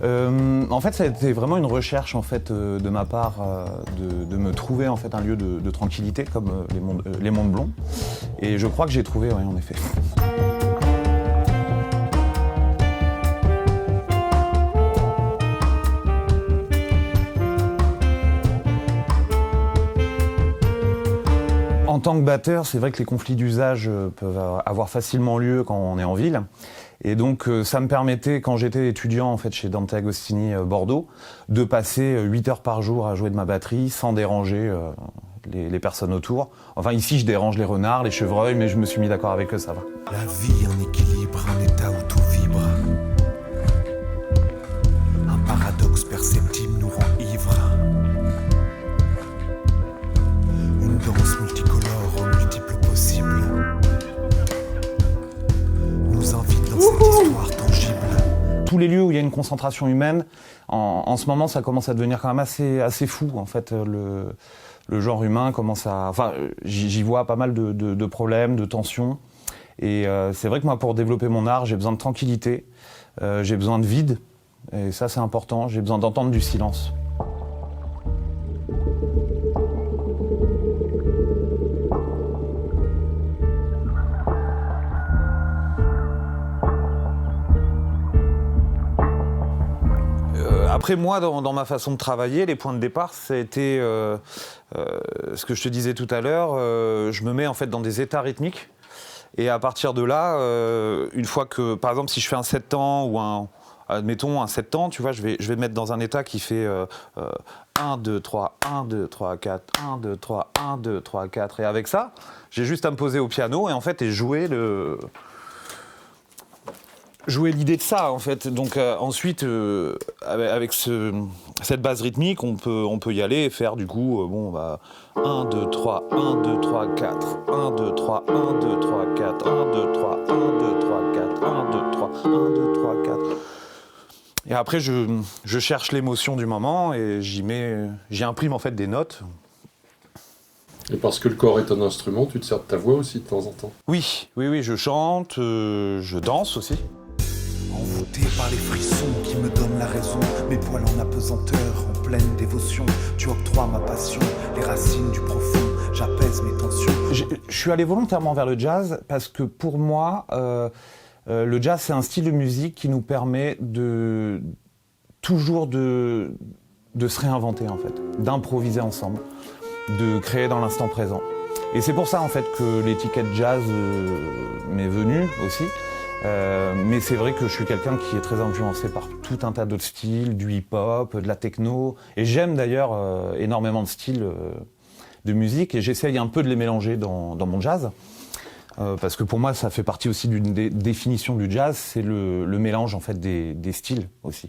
En fait, ça a été vraiment une recherche en fait, de ma part de me trouver en fait, un lieu de tranquillité comme les mondes blonds. Et je crois que j'ai trouvé, oui, en effet. En tant que batteur, c'est vrai que les conflits d'usage peuvent avoir facilement lieu quand on est en ville. Et donc ça me permettait, quand j'étais étudiant en fait, chez Dante Agostini Bordeaux, de passer 8 heures par jour à jouer de ma batterie sans déranger les personnes autour. Enfin ici je dérange les renards, les chevreuils, mais je me suis mis d'accord avec eux, ça va. La vie en équilibre, un état où tout vibre. Un paradoxe perceptible nous rend ivres. Une danse multicolore en multiples possibles nous invite dans cette histoire tangible. Tous les lieux où il y a une concentration humaine, en ce moment ça commence à devenir quand même assez fou en fait. Le genre humain commence à... Enfin, j'y vois pas mal de problèmes, de tensions. Et c'est vrai que moi, pour développer mon art, j'ai besoin de tranquillité, j'ai besoin de vide. Et ça, c'est important. J'ai besoin d'entendre du silence. Après moi, dans ma façon de travailler, les points de départ, c'était ce que je te disais tout à l'heure. Je me mets en fait dans des états rythmiques. Et à partir de là, une fois que, par exemple, si je fais un 7 temps ou admettons un 7 temps, tu vois, je vais me mettre dans un état qui fait 1, 2, 3, 1, 2, 3, 4, 1, 2, 3, 1, 2, 3, 4. Et avec ça, j'ai juste à me poser au piano et en fait, jouer l'idée de ça en fait. Donc ensuite avec cette base rythmique on peut y aller et faire du coup 1 2 3 1 2 3 4 1 2 3 1 2 3 4 1 2 3 1 2 3 4 1 2 3 1 2 3 4. Et après je cherche l'émotion du moment et j'y imprime en fait des notes. Et parce que le corps est un instrument, tu te sers de ta voix aussi de temps en temps. Oui, je chante, je danse aussi. Envoûté par les frissons qui me donnent la raison, mes poils en apesanteur, en pleine dévotion, tu octroies ma passion, les racines du profond, j'apaise mes tensions. Je suis allé volontairement vers le jazz parce que pour moi, le jazz c'est un style de musique qui nous permet toujours de se réinventer en fait, d'improviser ensemble, de créer dans l'instant présent. Et c'est pour ça en fait que l'étiquette jazz m'est venue aussi. Mais c'est vrai que je suis quelqu'un qui est très influencé par tout un tas d'autres styles, du hip-hop, de la techno. Et j'aime d'ailleurs énormément de styles de musique et j'essaye un peu de les mélanger dans mon jazz. Parce que pour moi, ça fait partie aussi d'une des définitions du jazz, c'est le mélange en fait des styles aussi.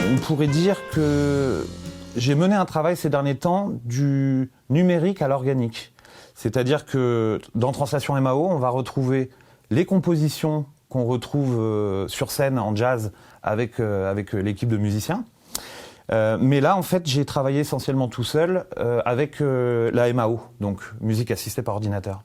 On pourrait dire que j'ai mené un travail ces derniers temps du numérique à l'organique. C'est-à-dire que dans Translation MAO, on va retrouver les compositions qu'on retrouve sur scène en jazz avec l'équipe de musiciens. Mais là, en fait, j'ai travaillé essentiellement tout seul avec la MAO, donc musique assistée par ordinateur.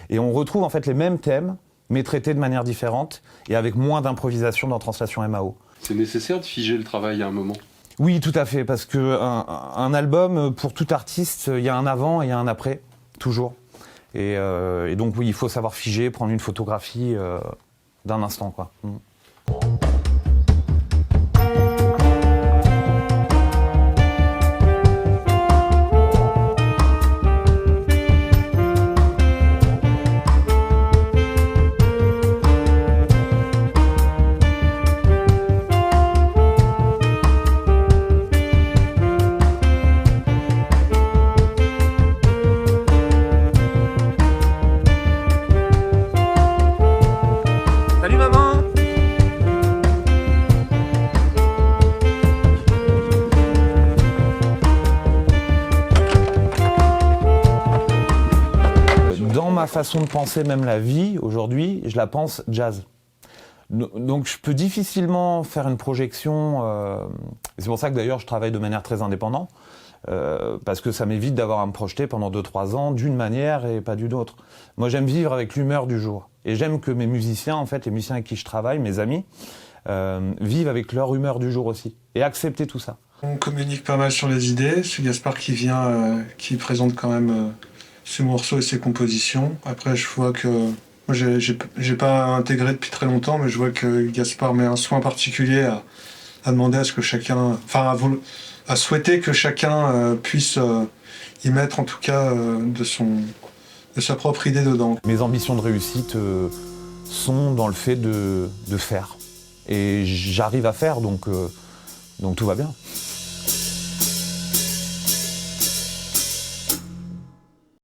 Et on retrouve en fait les mêmes thèmes, mais traités de manière différente et avec moins d'improvisation dans Translation MAO. C'est nécessaire de figer le travail à un moment? Oui, tout à fait, parce qu'un album, pour tout artiste, il y a un avant et il y a un après, toujours. Et donc oui, il faut savoir figer, prendre une photographie d'un instant, quoi. Salut maman! ma façon de penser même la vie, aujourd'hui, je la pense jazz. Donc je peux difficilement faire une projection, c'est pour ça que d'ailleurs je travaille de manière très indépendante, parce que ça m'évite d'avoir à me projeter pendant 2-3 ans d'une manière et pas d'une autre. Moi j'aime vivre avec l'humeur du jour, et j'aime que mes musiciens, en fait, les musiciens avec qui je travaille, mes amis, vivent avec leur humeur du jour aussi, et accepter tout ça. On communique pas mal sur les idées, c'est Gaspard qui vient, qui présente quand même ses morceaux et ses compositions. Après je vois que... Moi, j'ai pas intégré depuis très longtemps, mais je vois que Gaspard met un soin particulier à demander à ce que chacun, à souhaiter que chacun puisse y mettre en tout cas de sa propre idée dedans. Mes ambitions de réussite sont dans le fait de faire. Et j'arrive à faire, donc tout va bien.